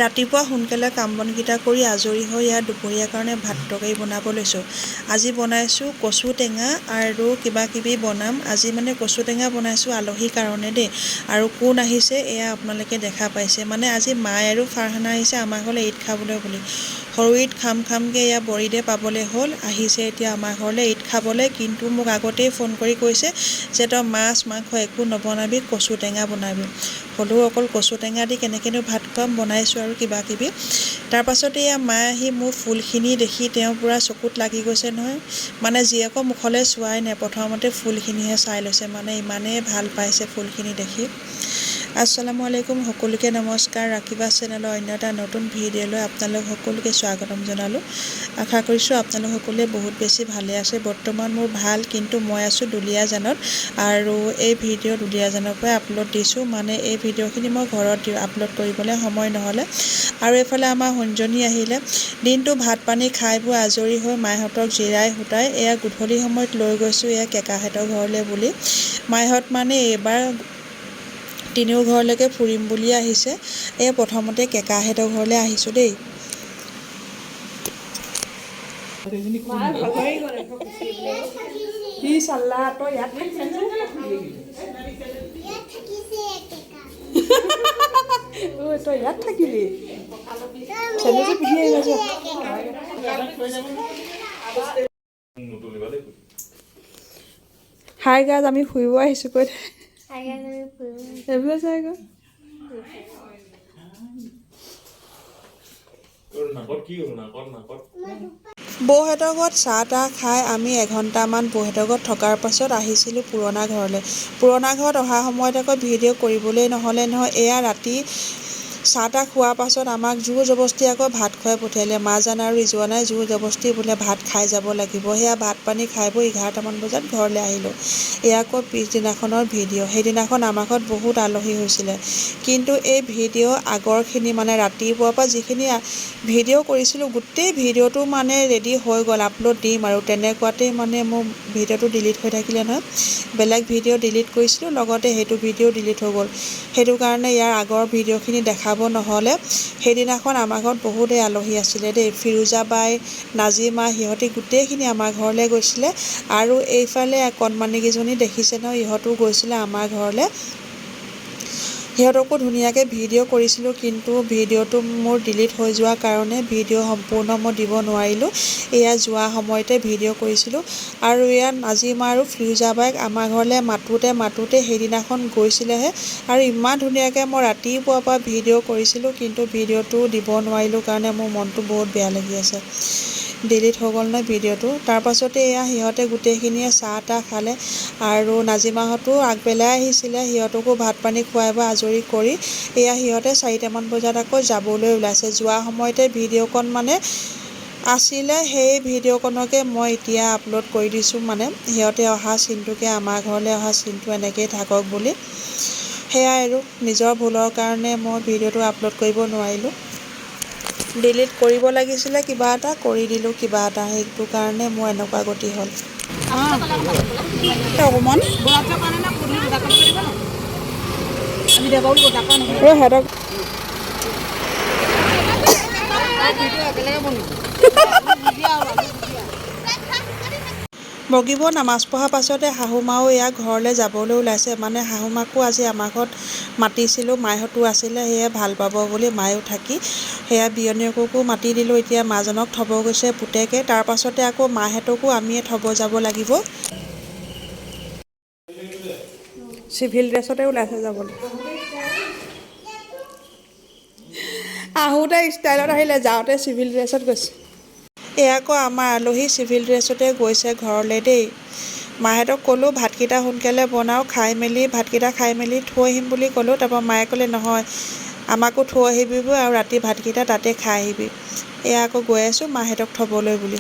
ৰাতিপুৱা সোনকালে কাম বনকেইটা কৰি আজৰি হৈ ইয়াত দুপৰীয়াৰ কাৰণে ভাত তৰকাৰী বনাব লৈছোঁ। আজি বনাইছোঁ কচু টেঙা আৰু কিবাকিবি বনাম। আজি মানে কচু টেঙা বনাইছোঁ আলহীৰ কাৰণে দেই। আৰু কোন আহিছে এয়া আপোনালোকে দেখা পাইছে। মানে আজি মাই আৰু ফাৰহানা আহিছে আমাৰ ঘৰলৈ ঈদ খাবলৈ বুলি। সৰু ঈদ খামকৈ এয়া বৰিদে পাবলৈ হ'ল, আহিছে এতিয়া আমাৰ ঘৰলৈ ঈদ খাবলৈ। কিন্তু মোক আগতেই ফোন কৰি কৈছে যে তই মাছ মাংস একো নবনাবি, কচু টেঙা বনাবি। হ'লেও অকল কচু টেঙা দি কেনেকৈনো ভাত খুৱাম, বনাইছোঁ আৰু কিবাকিবি। তাৰপাছতে এয়া মায়ে আহি মোৰ ফুলখিনি দেখি তেওঁ পূৰা চকুত লাগি গৈছে নহয়। মানে জীয়েকৰ মুখলৈ চোৱাই নাই, প্ৰথমতে ফুলখিনিহে চাই লৈছে। মানে ইমানেই ভাল পাইছে ফুলখিনি দেখি। আসসালামু আলাইকুম, সকলোকে নমস্কাৰ। ৰাখিবা চেনেলৰ অন্য এটা নতুন ভিডিঅ'লৈ আপোনালোক সকলোকে স্বাগতম জনালোঁ। আশা কৰিছোঁ আপোনালোক সকলোৱে বহুত বেছি ভালে আছে। বৰ্তমান মোৰ ভাল, কিন্তু মই আছোঁ দুলীয়াজানত আৰু এই ভিডিঅ' দুলীয়াজানৰ পৰাই আপলোড দিছোঁ। মানে এই ভিডিঅ'খিনি মই ঘৰত আপলোড কৰিবলৈ সময় নহ'লে। আৰু এইফালে আমাৰ শুনজনী আহিলে। দিনটো ভাত পানী খাই বৈ আজৰি হৈ মাইহঁতক জিৰাই সোঁতাই এয়া গধূলি সময়ত লৈ গৈছোঁ এয়া কেকাহঁতৰ ঘৰলৈ বুলি। মাইহঁত মানে এইবাৰ তিনিও ঘৰলৈকে ফুৰিম বুলিয়ে আহিছে। এই প্ৰথমতে কেকাহঁতৰ ঘৰলৈ আহিছোঁ দেই। তই ইয়াত থাকিলি হাই গাইজ, আমি ফুৰিব আহিছোঁ কৈ এইবিলাক চাই গৈ বৌহঁতৰ ঘৰত চাহ তাহ খাই আমি এঘণ্টামান বৌহঁতৰ ঘৰত থকাৰ পাছত আহিছিলোঁ পুৰণা ঘৰলৈ। পুৰণা ঘৰত অহা সময়ত আকৌ ভিডিঅ' কৰিবলৈ নহ'লে নহয়। এয়া ৰাতি চাহ তাহ খোৱাৰ পাছত আমাক জোৰ জবস্তি আকৌ ভাত খুৱাই পঠিয়ালে। মাজজান আৰু ৰিজৱানাই জোৰ জবস্তি বোলে ভাত খাই যাব লাগিব। সেয়া ভাত পানী খাই বৈ 11টামান বজাত ঘৰলৈ আহিলোঁ। এয়া আকৌ পিছদিনাখনৰ ভিডিঅ'। সেইদিনাখন আমাৰ ঘৰত বহুত আলহী হৈছিলে। কিন্তু এই ভিডিঅ' আগৰখিনি মানে ৰাতিপুৱাৰ পৰা যিখিনি ভিডিঅ' কৰিছিলোঁ গোটেই ভিডিঅ'টো মানে ৰেডি হৈ গ'ল, আপলোড দিম আৰু তেনেকুৱাতেই মানে মোৰ ভিডিঅ'টো ডিলিট হৈ থাকিলে নহয়। বেলেগ ভিডিঅ' ডিলিট কৰিছিলোঁ, লগতে সেইটো ভিডিঅ' ডিলিট হৈ গ'ল। সেইটো কাৰণে ইয়াৰ আগৰ ভিডিঅ'খিনি দেখাব নহ'লে। সেইদিনাখন আমাৰ ঘৰত বহুতেই আলহী আছিলে দেই। ফিৰোজা বাই, নাজিমা, সিহঁতি গোটেইখিনি আমাৰ ঘৰলৈ গৈছিলে। আৰু এইফালে কণমানিকেইজনী দেখিছে নহয়, ইহঁতো গৈছিলে আমাৰ ঘৰলৈ। সিহঁতকো ধুনীয়াকৈ ভিডিঅ' কৰিছিলোঁ, কিন্তু ভিডিঅ'টো মোৰ ডিলিট হৈ যোৱাৰ কাৰণে ভিডিঅ' সম্পূৰ্ণ মই দিব নোৱাৰিলোঁ। এয়া যোৱা সময়তে ভিডিঅ' কৰিছিলোঁ। আৰু এয়া নাজিমা আৰু ফিৰোজা বাইক আমাৰ ঘৰলৈ মাতোঁতে সেইদিনাখন গৈছিলেহে। আৰু ইমান ধুনীয়াকৈ মই ৰাতিপুৱাৰ পৰা ভিডিঅ' কৰিছিলোঁ, কিন্তু ভিডিঅ'টো দিব নোৱাৰিলোঁ কাৰণে মোৰ মনটো বহুত বেয়া লাগি আছে। ডিলিট হৈ গ'ল নহয় ভিডিঅ'টো। তাৰপাছতে এয়া সিহঁতে গোটেইখিনিয়ে চাহ তাহ খালে আৰু নাজিমাহঁতো আগবেলাই আহিছিলে। সিহঁতকো ভাত পানী খুৱাই বৈ আজৰি কৰি এয়া সিহঁতে 4টামান বজাত আকৌ যাবলৈ ওলাইছে। যোৱা সময়তে ভিডিঅ'কণ মানে আছিলে, সেই ভিডিঅ'কণকে মই এতিয়া আপলোড কৰি দিছোঁ। মানে সিহঁতে অহা চিনটোকে, আমাৰ ঘৰলৈ অহা চিনটো এনেকৈয়ে থাকক বুলি। সেয়াই আৰু নিজৰ ভুলৰ কাৰণে মই ভিডিঅ'টো আপলোড কৰিব নোৱাৰিলোঁ। ডিলিট কৰিব লাগিছিলে কিবা এটা, কৰি দিলোঁ কিবা এটা, সেইটো কাৰণে মোৰ এনেকুৱা গতি হ'ল। অকণমান সিহঁতক বগীব নামাজ পঢ়াৰ পাছতে শাহুমাও এয়া ঘৰলৈ যাবলৈ ওলাইছে। মানে শাহুমাকো আজি আমাৰ ঘৰত মাতিছিলোঁ, মাইহঁতো আছিলে, সেয়ে ভাল পাব বুলি মায়ো থাকি সেয়া বিয়নীয়েককো মাতি দিলোঁ। এতিয়া মাজনক থ'ব গৈছে পুতেকে। তাৰপাছতে আকৌ মাহঁতকো আমিয়ে থ'ব যাব লাগিব। চিভিল ড্ৰেছতে ওলাইছে যাবলৈ। আহোঁতে ষ্টাইলত আহিলে, যাওঁতে চিভিল ড্ৰেছত গৈছে। এয়া আকৌ আমাৰ আলহী চিভিল ড্ৰেছতে গৈছে ঘৰলৈ দেই। মাহঁতক ক'লোঁ ভাতকেইটা সোনকালে বনাওঁ, ভাতকেইটা খাই মেলি থৈ আহিম বুলি ক'লোঁ। তাৰপৰা মায়ে ক'লে নহয়, আমাকো থৈ আহিবিগৈ আৰু ৰাতি ভাতকেইটা তাতে খাই আহিবি। এয়া আকৌ গৈ আছোঁ মাহঁতক থ'বলৈ বুলি।